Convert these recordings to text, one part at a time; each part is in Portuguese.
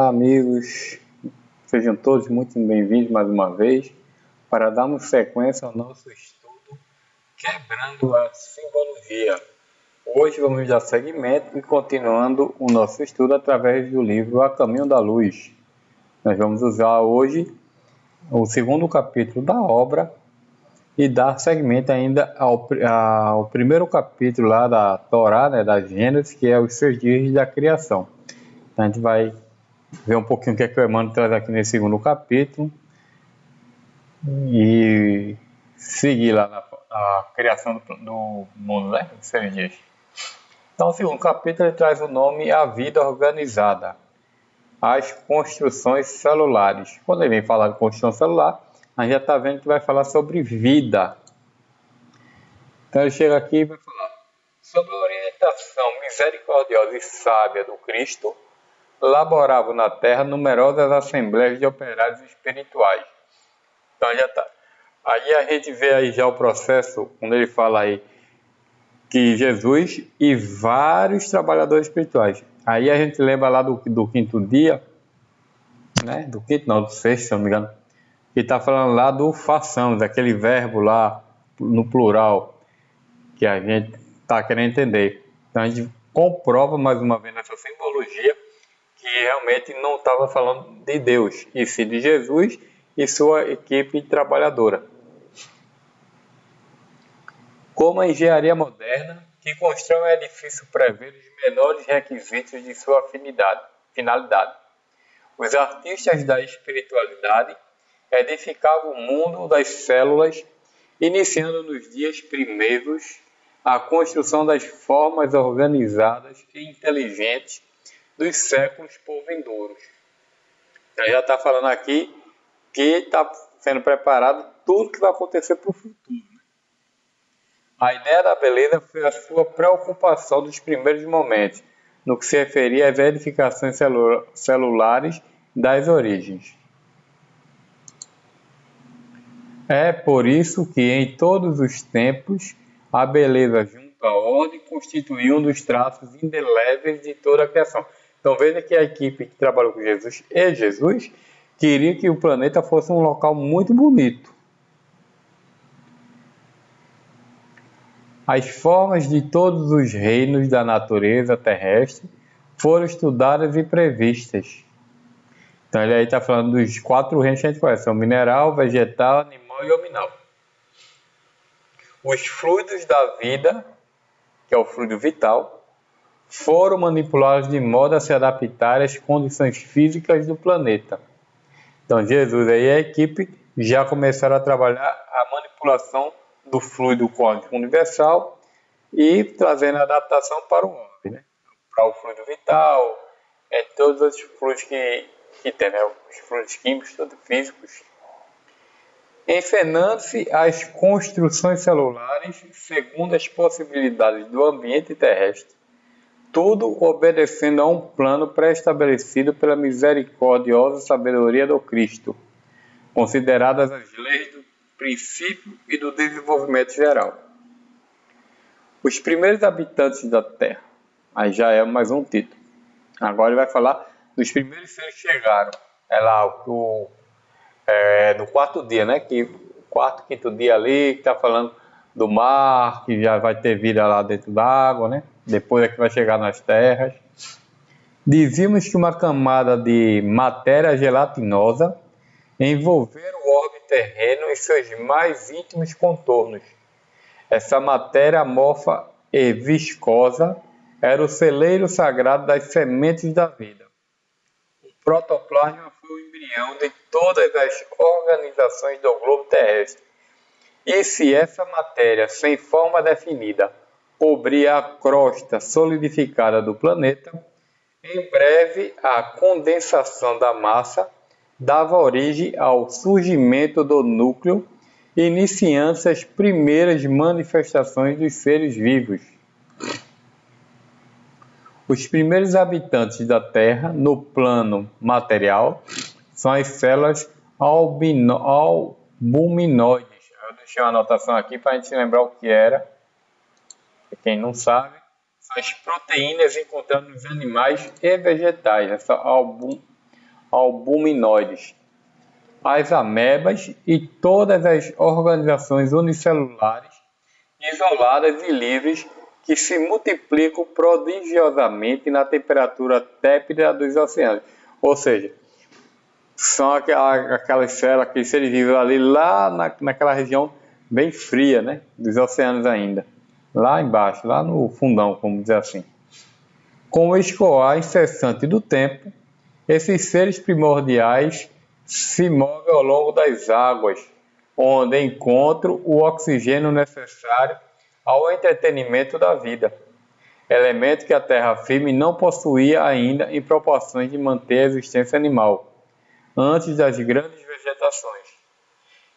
Olá, amigos, sejam todos muito bem-vindos mais uma vez para darmos sequência ao nosso estudo Quebrando a Simbologia. Hoje vamos dar seguimento e continuando o nosso estudo através do livro A Caminho da Luz. Nós vamos usar hoje o segundo capítulo da obra e dar seguimento ainda ao primeiro capítulo lá da Torá, da Gênesis, que é os 6 dias da criação. Então, a gente vai ver um pouquinho o que é que o Emmanuel traz aqui nesse segundo capítulo e seguir lá na criação do mundo, né? Em 6 dias. Então, o segundo capítulo ele traz o nome A Vida Organizada, as construções celulares. Quando ele vem falar de construção celular, a gente já está vendo que vai falar sobre vida. Então, ele chega aqui e vai falar sobre a orientação misericordiosa e sábia do Cristo. Laboravam na terra numerosas assembleias de operários espirituais. Então já está. Aí a gente vê aí já o processo, quando ele fala aí que Jesus e vários trabalhadores espirituais. Aí a gente lembra lá do quinto dia, né? Do quinto não, do sexto, se não me engano. Que está falando lá do façamos, aquele verbo lá no plural, que a gente está querendo entender. Então a gente comprova mais uma vez nessa simbologia que realmente não estava falando de Deus, e sim de Jesus e sua equipe trabalhadora. Como a engenharia moderna, que constrói um edifício prevendo os menores requisitos de sua finalidade. Os artistas da espiritualidade edificavam o mundo das células, iniciando nos dias primeiros a construção das formas organizadas e inteligentes dos séculos por vindouros. Então, já está falando aqui que está sendo preparado tudo que vai acontecer para o futuro. Né? A ideia da beleza foi a sua preocupação dos primeiros momentos, no que se referia às edificações celulares das origens. É por isso que em todos os tempos a beleza junto à ordem constituiu um dos traços indeléveis de toda a criação. Então veja que a equipe que trabalhou com Jesus e Jesus queria que o planeta fosse um local muito bonito. As formas de todos os reinos da natureza terrestre foram estudadas e previstas. Então ele aí está falando dos 4 reinos que a gente conhece, o mineral, vegetal, animal e hominal. Os fluidos da vida, que é o fluido vital, foram manipulados de modo a se adaptar às condições físicas do planeta. Então, Jesus e a equipe já começaram a trabalhar a manipulação do fluido quântico universal e trazendo a adaptação para o homem, né? Para o fluido vital, todos os fluidos que tem, né? Os fluidos químicos, todos físicos. Encenando-se as construções celulares segundo as possibilidades do ambiente terrestre, tudo obedecendo a um plano pré-estabelecido pela misericordiosa sabedoria do Cristo, consideradas as leis do princípio e do desenvolvimento geral. Os primeiros habitantes da Terra, aí já é mais um título. Agora ele vai falar dos primeiros seres que chegaram. É lá no quarto dia, né? Que quarto, quinto dia ali, que está falando do mar, que já vai ter vida lá dentro da água, né? Depois é que vai chegar nas terras. Dizíamos que uma camada de matéria gelatinosa envolver o orbe terreno em seus mais íntimos contornos. Essa matéria amorfa e viscosa era o celeiro sagrado das sementes da vida. O protoplasma foi o embrião de todas as organizações do globo terrestre. E se essa matéria sem forma definida cobrir a crosta solidificada do planeta, em breve a condensação da massa dava origem ao surgimento do núcleo, iniciando-se as primeiras manifestações dos seres vivos. Os primeiros habitantes da Terra, no plano material, são as células albuminoides. Eu deixei uma anotação aqui para a gente lembrar o que era. Quem não sabe, são as proteínas encontradas nos animais e vegetais. Essa albuminoides, as amebas e todas as organizações unicelulares, isoladas e livres, que se multiplicam prodigiosamente na temperatura tépida dos oceanos. Ou seja, são aquelas células, aqueles seres vivos ali lá naquela região bem fria, né, dos oceanos ainda, lá embaixo, lá no fundão, como dizer assim. Com o escoar incessante do tempo, esses seres primordiais se movem ao longo das águas, onde encontram o oxigênio necessário ao entretenimento da vida, elemento que a terra firme não possuía ainda em proporções de manter a existência animal, antes das grandes vegetações.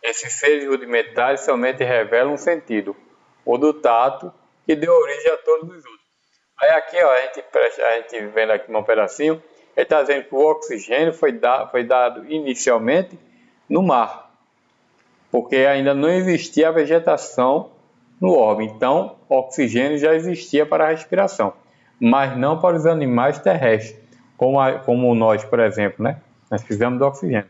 Esses seres rudimentares somente revelam um sentido, o do tato, que deu origem a todos os outros. Aí aqui, ó, a gente vendo aqui um pedacinho, ele está dizendo que o oxigênio foi dado inicialmente no mar, porque ainda não existia a vegetação no orbe. Então, o oxigênio já existia para a respiração, mas não para os animais terrestres, como nós, por exemplo, né? Nós precisamos do oxigênio.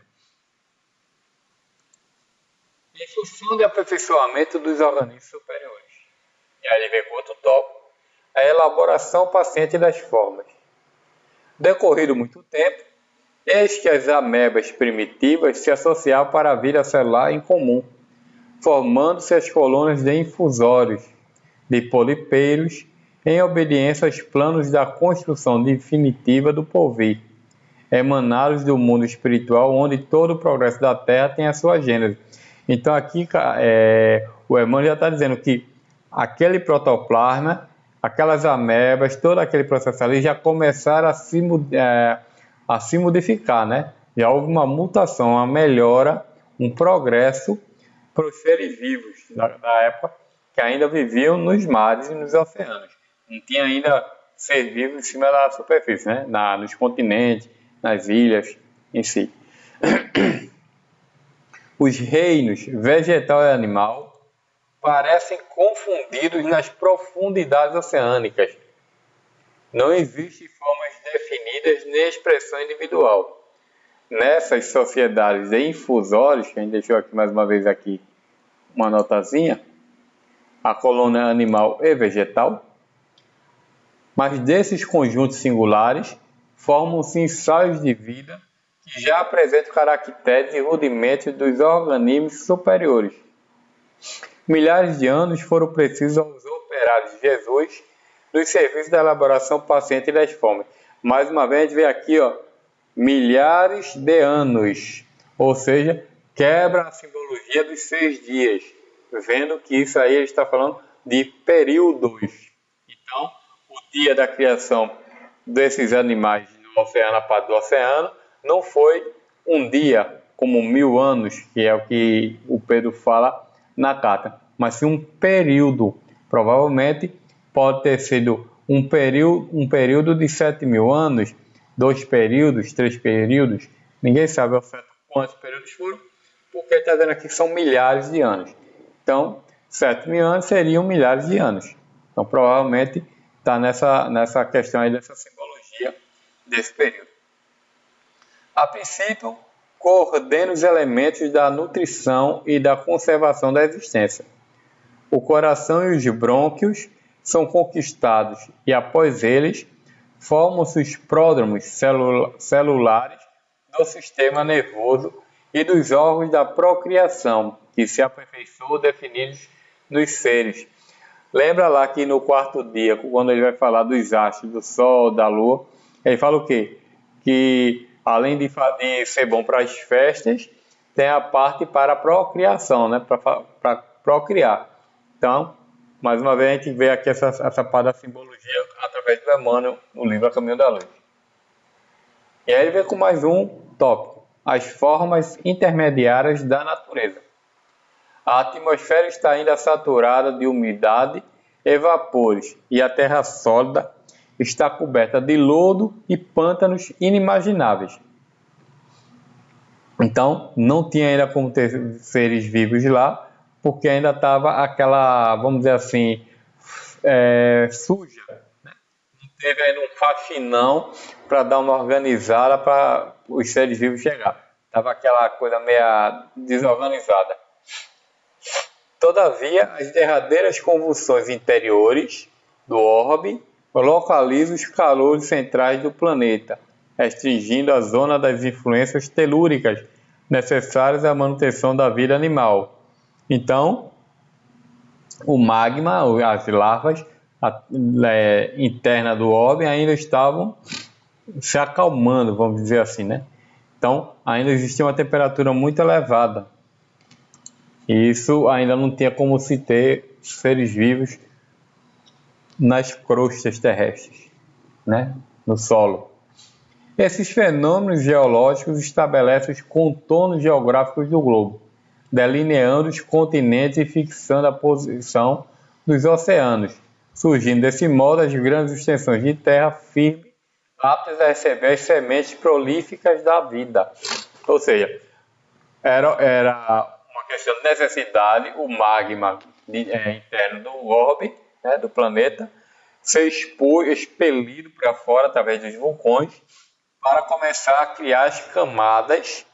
Em função do aperfeiçoamento dos organismos superiores. E aí ele vem com outro tópico, a elaboração paciente das formas. Decorrido muito tempo, eis que as amebas primitivas se associavam para a vida celular em comum, formando-se as colônias de infusórios, de polipeiros, em obediência aos planos da construção definitiva do porvir, emanados do mundo espiritual, onde todo o progresso da Terra tem a sua gênese. Então aqui o Emmanuel já está dizendo que aquele protoplasma, aquelas amebas, todo aquele processo ali já começaram a se modificar, né? Já houve uma mutação, uma melhora, um progresso para os seres vivos da época que ainda viviam nos mares e nos oceanos. Não tinha ainda ser vivo em cima da superfície, né? Nos continentes, nas ilhas em si. Os reinos vegetal e animal parecem confundidos nas profundidades oceânicas. Não existem formas definidas nem expressão individual. Nessas sociedades de infusórios, que a gente deixou aqui mais uma vez aqui uma notazinha, a colônia animal e vegetal, mas desses conjuntos singulares formam-se ensaios de vida que já apresentam caracteres e rudimentos dos organismos superiores. Milhares de anos foram precisos aos operários de Jesus dos serviços da elaboração paciente das formas. Mais uma vez a gente vê aqui, ó, milhares de anos, ou seja, quebra a simbologia dos 6 dias, vendo que isso aí ele está falando de períodos. Então, o dia da criação desses animais no oceano, a parte do oceano, não foi um dia como 1000 anos, que é o que o Pedro fala na carta, mas sim um período. Provavelmente pode ter sido um período de 7.000 anos, 2 períodos, 3 períodos, ninguém sabe ao certo quantos períodos foram, porque está dizendo aqui que são milhares de anos. Então, 7.000 anos seriam milhares de anos. Então, provavelmente está nessa questão aí, dessa simbologia desse período. A princípio, coordena os elementos da nutrição e da conservação da existência. O coração e os brônquios são conquistados e, após eles, formam-se os pródromos celulares do sistema nervoso e dos órgãos da procriação, que se aperfeiçoam definidos nos seres. Lembra lá que no quarto dia, quando ele vai falar dos astros, do sol, da lua, ele fala o quê? Que além de ser bom para as festas, tem a parte para a procriação, né? Para procriar. Então, mais uma vez, a gente vê aqui essa parte da simbologia através do Emmanuel no livro A Caminho da Luz. E aí ele vem com mais um tópico: as formas intermediárias da natureza. A atmosfera está ainda saturada de umidade e vapores, e a terra sólida está coberta de lodo e pântanos inimagináveis. Então, não tinha ainda como ter seres vivos lá, porque ainda estava aquela, vamos dizer assim, suja, né? Não teve aí um faxinão para dar uma organizada para os seres vivos chegar. Tava aquela coisa meia desorganizada. Todavia, as derradeiras convulsões interiores do orbe localizam os calores centrais do planeta, restringindo a zona das influências telúricas necessárias à manutenção da vida animal. Então, o magma, as larvas internas do orbe ainda estavam se acalmando, vamos dizer assim, né? Então, ainda existia uma temperatura muito elevada. E isso ainda não tinha como se ter seres vivos nas crostas terrestres, né? No solo. Esses fenômenos geológicos estabelecem os contornos geográficos do globo, delineando os continentes e fixando a posição dos oceanos, surgindo desse modo as grandes extensões de terra firme aptas a receber as sementes prolíficas da vida. Ou seja, era uma questão de necessidade, o magma interno do orbe, né, do planeta, ser expelido para fora através dos vulcões para começar a criar as camadas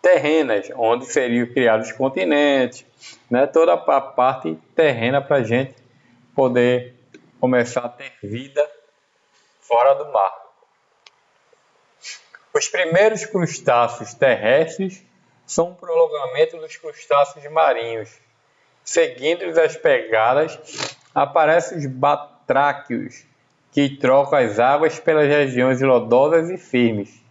terrenas, onde seriam criados os continentes, né, toda a parte terrena para a gente poder começar a ter vida fora do mar. Os primeiros crustáceos terrestres são um prolongamento dos crustáceos marinhos. Seguindo-lhes as pegadas, aparecem os batráquios, que trocam as águas pelas regiões lodosas e firmes.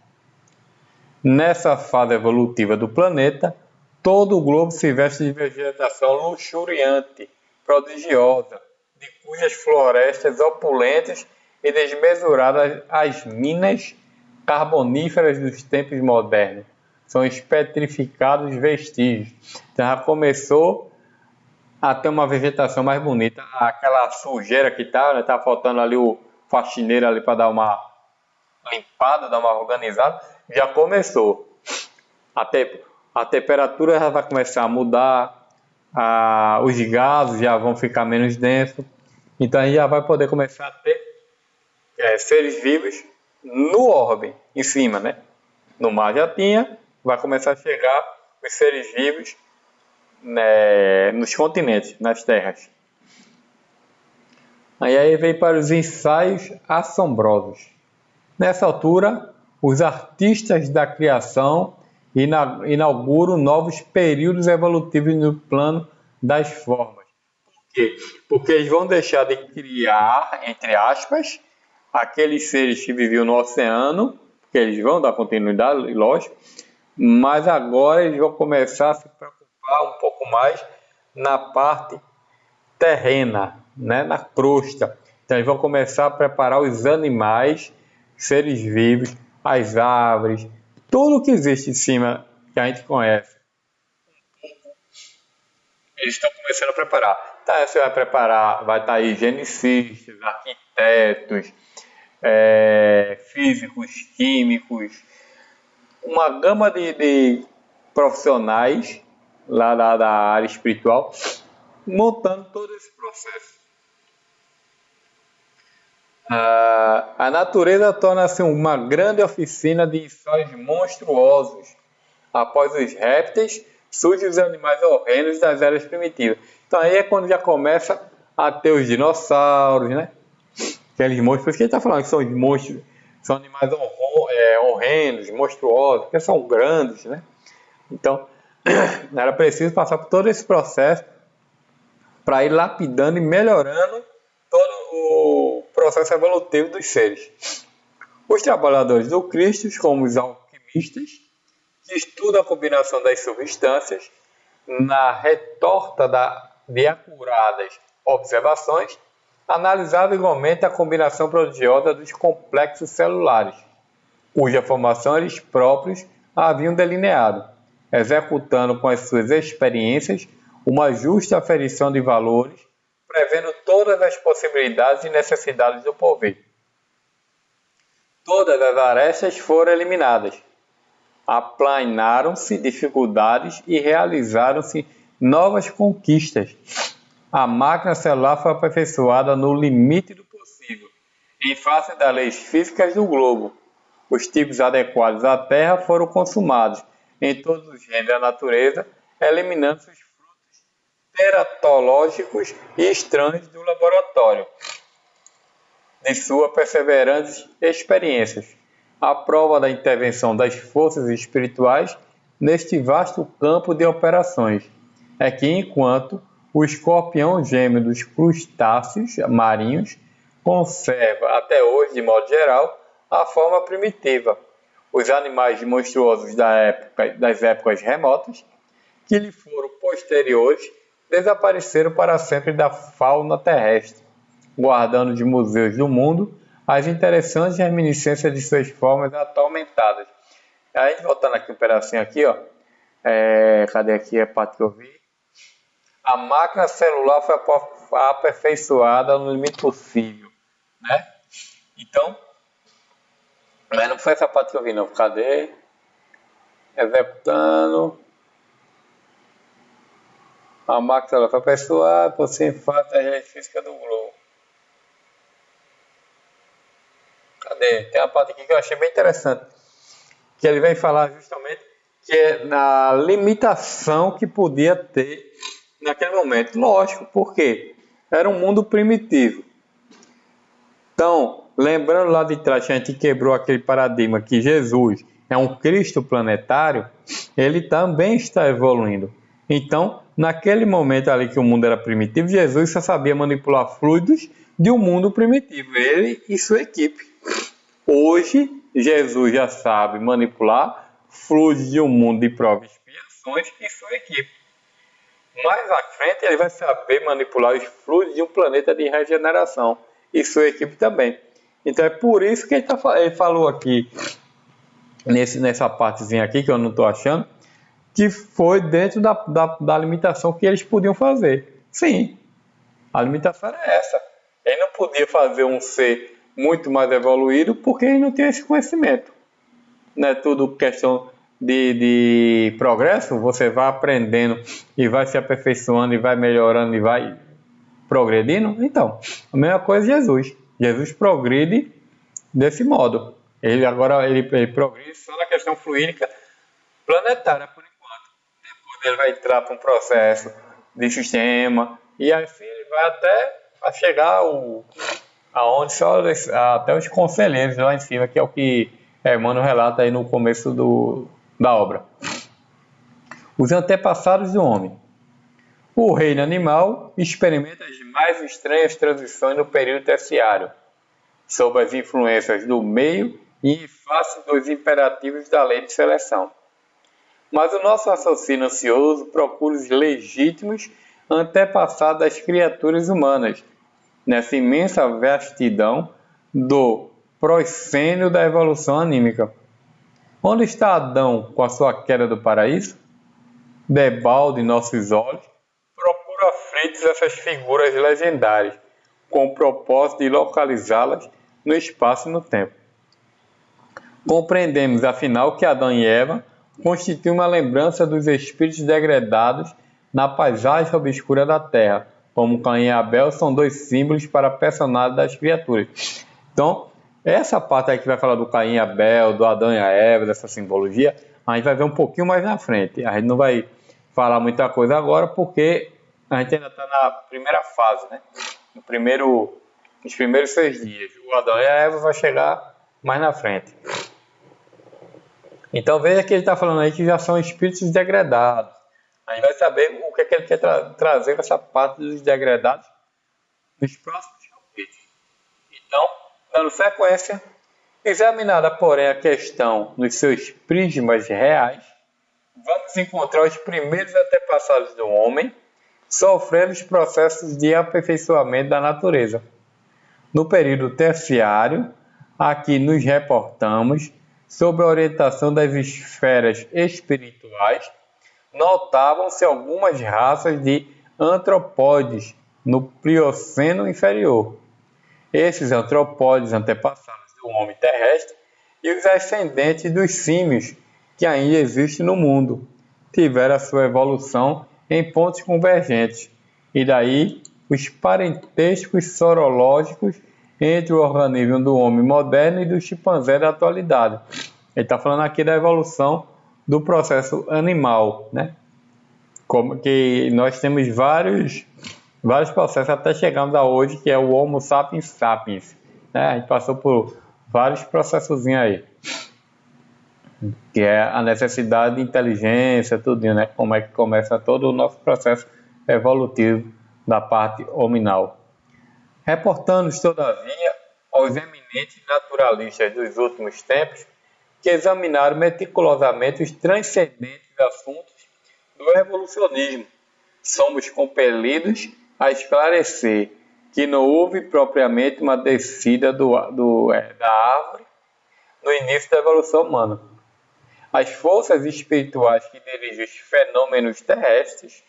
Nessa fase evolutiva do planeta, todo o globo se veste de vegetação luxuriante, prodigiosa, de cujas florestas opulentes e desmesuradas as minas carboníferas dos tempos modernos. São petrificados vestígios. Então já começou a ter uma vegetação mais bonita. Aquela sujeira que tá, né, tá faltando ali o faxineiro ali para dar uma limpada, dar uma organizada, já começou. A temperatura já vai começar a mudar, os gases já vão ficar menos densos. Então a gente já vai poder começar a ter seres vivos no orbe, em cima, né? No mar já tinha, vai começar a chegar os seres vivos, né, nos continentes, nas terras. Aí vem para os ensaios assombrosos. Nessa altura, os artistas da criação inauguram novos períodos evolutivos no plano das formas. Por quê? Porque eles vão deixar de criar, entre aspas, aqueles seres que viviam no oceano, que eles vão dar continuidade, lógico, mas agora eles vão começar a se preocupar um pouco mais na parte terrena, né, na crosta. Então eles vão começar a preparar os animais, seres vivos, as árvores, tudo que existe em cima que a gente conhece. Eles estão começando a preparar. Então você vai preparar, vai estar aí higienistas, arquitetos, físicos, químicos, uma gama de profissionais lá da área espiritual, montando todo esse processo. A natureza torna-se uma grande oficina de ensaios monstruosos. Após os répteis, surgem os animais horrendos das eras primitivas. Então aí é quando já começa a ter os dinossauros, né? Aqueles monstros, por isso que ele está falando que são monstros, são animais horrendos, monstruosos, porque são grandes, né? Então, era preciso passar por todo esse processo para ir lapidando e melhorando todo o processo evolutivo dos seres. Os trabalhadores do Cristo, como os alquimistas, que estudam a combinação das substâncias na retorta de acuradas observações, analisavam igualmente a combinação prodigiosa dos complexos celulares, cuja formação eles próprios haviam delineado, executando com as suas experiências uma justa aferição de valores, prevendo todas as possibilidades e necessidades do porvir. Todas as arestas foram eliminadas, aplanaram-se dificuldades e realizaram-se novas conquistas. A máquina celular foi aperfeiçoada no limite do possível Em face das leis físicas do globo, os tipos adequados à Terra foram consumados em todos os reinos da natureza, eliminando os frutos teratológicos e estranhos do laboratório de suas perseverantes experiências. A prova da intervenção das forças espirituais neste vasto campo de operações é que, enquanto o escorpião gêmeo dos crustáceos marinhos conserva até hoje, de modo geral, a forma primitiva, os animais monstruosos das épocas remotas, que lhe foram posteriores, desapareceram para sempre da fauna terrestre, guardando de museus do mundo as interessantes reminiscências de suas formas atormentadas. Aí, voltando aqui um pedacinho aqui, ó. Cadê aqui a parte que eu vi? A máquina celular foi aperfeiçoada no limite possível, né? Então, mas não foi essa parte que eu vi, não. Cadê? Executando. A máquina celular foi aperfeiçoada por ser face da leis física do globo. Cadê? Tem uma parte aqui que eu achei bem interessante, que ele vem falar justamente que é na limitação que podia ter naquele momento. Lógico, porque era um mundo primitivo. Então, lembrando lá de trás que a gente quebrou aquele paradigma que Jesus é um Cristo planetário, ele também está evoluindo. Então, naquele momento ali que o mundo era primitivo, Jesus só sabia manipular fluidos de um mundo primitivo, ele e sua equipe. Hoje, Jesus já sabe manipular fluidos de um mundo de provas e expiações e sua equipe. Mais à frente, ele vai saber manipular os fluidos de um planeta de regeneração e sua equipe também. Então, é por isso que ele falou aqui, nessa partezinha aqui, que eu não estou achando, que foi dentro da limitação que eles podiam fazer. Sim, a limitação era essa. Ele não podia fazer um ser muito mais evoluído porque ele não tinha esse conhecimento. Não é tudo questão de progresso, você vai aprendendo e vai se aperfeiçoando e vai melhorando e vai progredindo. Então, a mesma coisa Jesus. Jesus progride desse modo. Ele progride só na questão fluídica planetária por enquanto. Depois ele vai entrar para um processo de sistema e assim ele vai até a chegar aonde só até os conselheiros lá em cima, que é o que Emmanuel relata aí no começo da obra. Os antepassados do homem. O reino animal experimenta as mais estranhas transições no período terciário, sob as influências do meio e em face dos imperativos da lei de seleção. Mas o nosso raciocínio ansioso procura os legítimos antepassados das criaturas humanas, nessa imensa vastidão do proscênio da evolução anímica. Onde está Adão com a sua queda do paraíso? Debalde nossos olhos procura aflitos essas figuras legendárias, com o propósito de localizá-las no espaço e no tempo. Compreendemos, afinal, que Adão e Eva constituem uma lembrança dos espíritos degradados na paisagem obscura da Terra, como Caim e Abel são dois símbolos para a personalidade das criaturas. Então, essa parte aí que vai falar do Caim e Abel, do Adão e a Eva, dessa simbologia, a gente vai ver um pouquinho mais na frente. A gente não vai falar muita coisa agora, porque a gente ainda está na primeira fase, né? Nos primeiros 6 dias. O Adão e a Eva vai chegar mais na frente. Então veja que ele está falando aí que já são espíritos degradados. A gente vai saber o que ele quer trazer com essa parte dos degradados nos próximos capítulos. Então, dando sequência, examinada, porém, a questão nos seus prismas reais, vamos encontrar os primeiros antepassados do homem sofrendo os processos de aperfeiçoamento da natureza. No período terciário, aqui nos reportamos sob a orientação das esferas espirituais, notavam-se algumas raças de antropóides no Plioceno inferior. Esses antropóides antepassados do homem terrestre e os ascendentes dos símios que ainda existem no mundo tiveram a sua evolução em pontos convergentes, e daí os parentescos sorológicos entre o organismo do homem moderno e do chimpanzé da atualidade. Ele está falando aqui da evolução do processo animal, né? Como que nós temos vários processos até chegarmos a hoje, que é o Homo sapiens sapiens, né? A gente passou por vários processozinhos aí, que é a necessidade de inteligência, tudo, né? Como é que começa todo o nosso processo evolutivo da parte hominal. Reportando-nos, todavia, aos eminentes naturalistas dos últimos tempos, que examinaram meticulosamente os transcendentes assuntos do evolucionismo, somos compelidos a esclarecer que não houve propriamente uma descida da árvore no início da evolução humana. As forças espirituais que dirigem os fenômenos terrestres,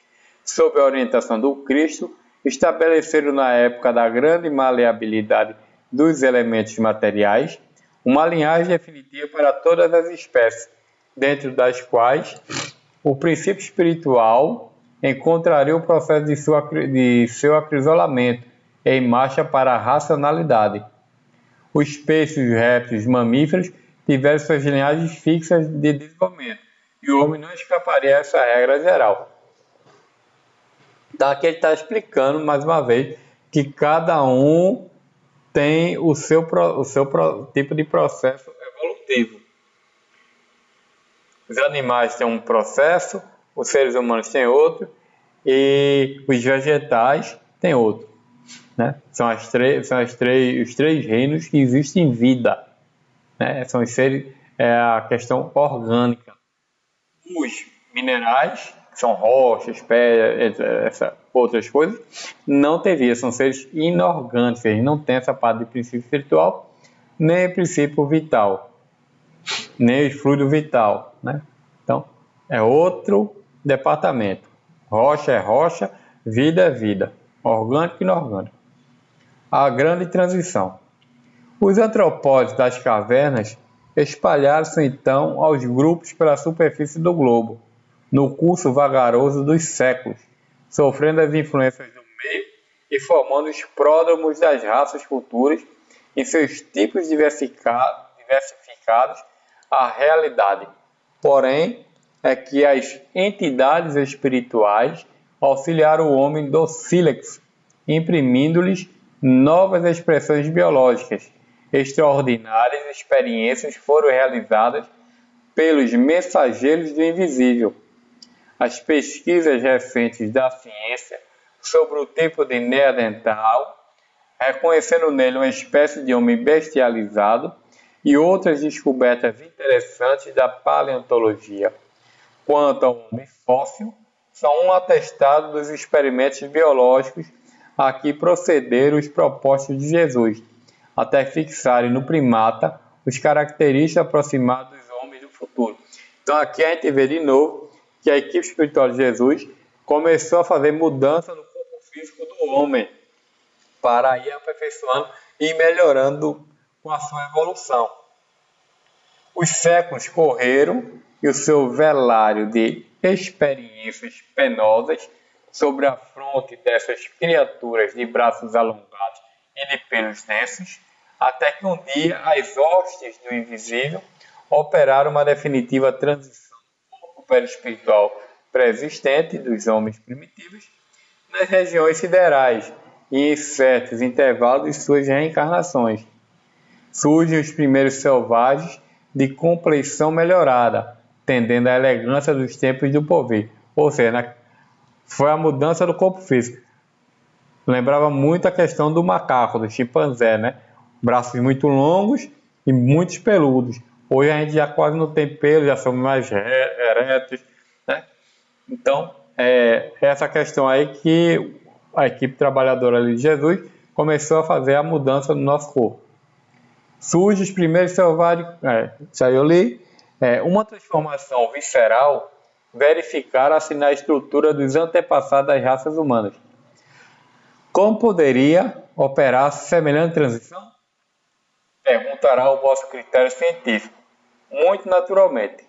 sob a orientação do Cristo, estabeleceram na época da grande maleabilidade dos elementos materiais uma linhagem definitiva para todas as espécies, dentro das quais o princípio espiritual encontraria o processo de seu acrisolamento em marcha para a racionalidade. Os peixes, os répteis, os mamíferos tiveram suas linhagens fixas de desenvolvimento, e o homem não escaparia a essa regra geral. Então aqui ele está explicando, mais uma vez, que cada um tem o seu tipo de processo evolutivo. Os animais têm um processo, os seres humanos têm outro, e os vegetais têm outro, né? São os três reinos que existem em vida, né? São os seres, a questão orgânica. Os minerais, que são rochas, pedras, outras coisas, não tem vida, são seres inorgânicos, eles não têm essa parte de princípio espiritual, nem princípio vital, nem o fluido vital, né? Então, é outro departamento. Rocha é rocha, vida é vida, orgânico e inorgânico. A grande transição. Os antropóides das cavernas espalharam-se então aos grupos pela superfície do globo, no curso vagaroso dos séculos, sofrendo as influências do meio e formando os pródromos das raças futuras em seus tipos diversificados à realidade. Porém, é que as entidades espirituais auxiliaram o homem do sílex, imprimindo-lhes novas expressões biológicas. Extraordinárias experiências foram realizadas pelos mensageiros do invisível. As pesquisas recentes da ciência sobre o tipo de Neandertal, reconhecendo nele uma espécie de homem bestializado, e outras descobertas interessantes da paleontologia quanto ao homem fóssil, são um atestado dos experimentos biológicos a que procederam os propostos de Jesus, até fixarem no primata os características aproximadas dos homens do futuro. Então aqui a gente vê de novo que a equipe espiritual de Jesus começou a fazer mudança no corpo físico do homem para ir aperfeiçoando e melhorando com a sua evolução. Os séculos correram e o seu velário de experiências penosas sobre a fronte dessas criaturas de braços alongados e de pelos densos, até que um dia as hostes do invisível operaram uma definitiva transição do corpo perispiritual pré-existente dos homens primitivos nas regiões siderais e em certos intervalos de suas reencarnações. Surgem os primeiros selvagens de compleição melhorada, tendendo à elegância dos tempos do porvir. Ou seja, foi a mudança do corpo físico. Lembrava muito a questão do macaco, do chimpanzé, né? Braços muito longos e muitos peludos. Hoje a gente já quase não tem pelo, já somos mais eretos, né? Então, essa questão aí que a equipe trabalhadora ali de Jesus começou a fazer a mudança no nosso corpo. Surge os primeiros selvagens, saiu ali, uma transformação visceral verificar assim na estrutura dos antepassados das raças humanas. Como poderia operar semelhante transição? Perguntará o vosso critério científico. Muito naturalmente.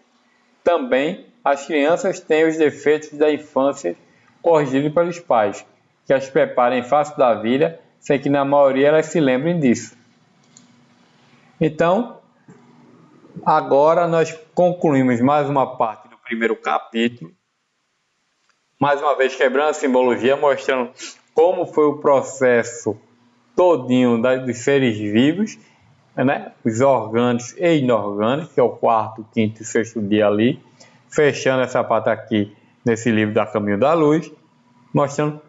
Também as crianças têm os defeitos da infância corrigidos pelos pais, que as preparam em face da vida sem que na maioria elas se lembrem disso. Então, agora nós concluímos mais uma parte do primeiro capítulo, mais uma vez quebrando a simbologia, mostrando como foi o processo todinho dos seres vivos, né? Os orgânicos e inorgânicos, que é o quarto, quinto e sexto dia ali, fechando essa parte aqui nesse livro da Caminho da Luz, mostrando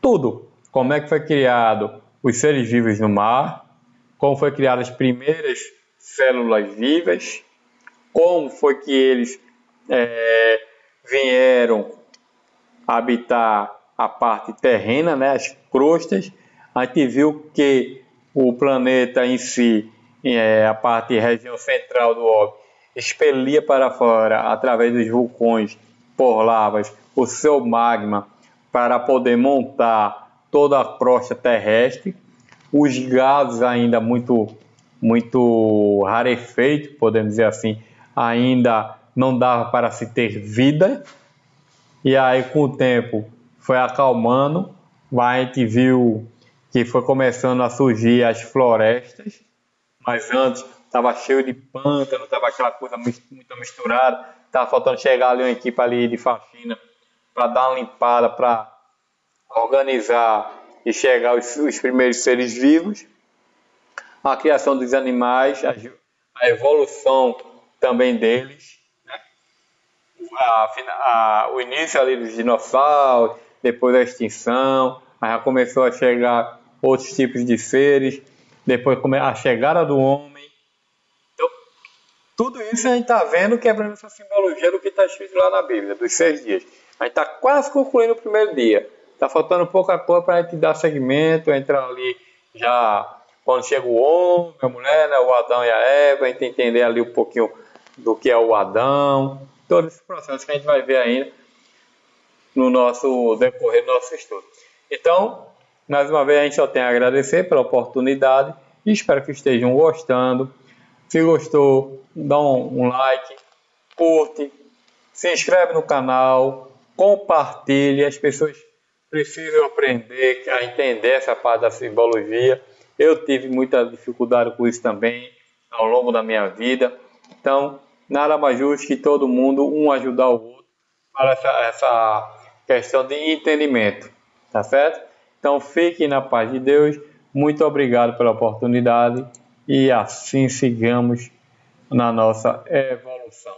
tudo, como é que foi criado os seres vivos no mar, como foi criadas as primeiras células vivas, como foi que eles vieram habitar a parte terrena, né, as crostas. A gente viu que o planeta em si, a parte região central do orbe, expelia para fora, através dos vulcões por lavas, o seu magma para poder montar toda a crosta terrestre. Os gases ainda muito rarefeitos, podemos dizer assim, ainda não dava para se ter vida. E aí, com o tempo, foi acalmando, a gente viu que foi começando a surgir as florestas, mas antes estava cheio de pântano, estava aquela coisa muito misturada, estava faltando chegar ali uma equipe ali de faxina para dar uma limpada, para organizar e chegar os primeiros seres vivos, a criação dos animais, a evolução também deles, né? O início ali dos dinossauros, depois a extinção, aí já começou a chegar outros tipos de seres, depois a chegada do homem. Então, tudo isso a gente está vendo, quebrando essa simbologia do que está escrito lá na Bíblia, dos 6 dias. A gente está quase concluindo o primeiro dia. Está faltando pouca coisa para a gente dar segmento, entrar ali já quando chega o homem, a mulher, né, o Adão e a Eva, a gente entender ali um pouquinho do que é o Adão, todo esse processo que a gente vai ver ainda no nosso decorrer do nosso estudo. Então, mais uma vez, a gente só tem a agradecer pela oportunidade e espero que estejam gostando. Se gostou, dá um like, curte, se inscreve no canal, compartilhe. As pessoas precisam aprender a entender essa parte da simbologia. Eu tive muita dificuldade com isso também ao longo da minha vida. Então, nada mais justo que todo mundo, um ajudar o outro para essa questão de entendimento, tá certo? Então, fiquem na paz de Deus. Muito obrigado pela oportunidade e assim sigamos na nossa evolução.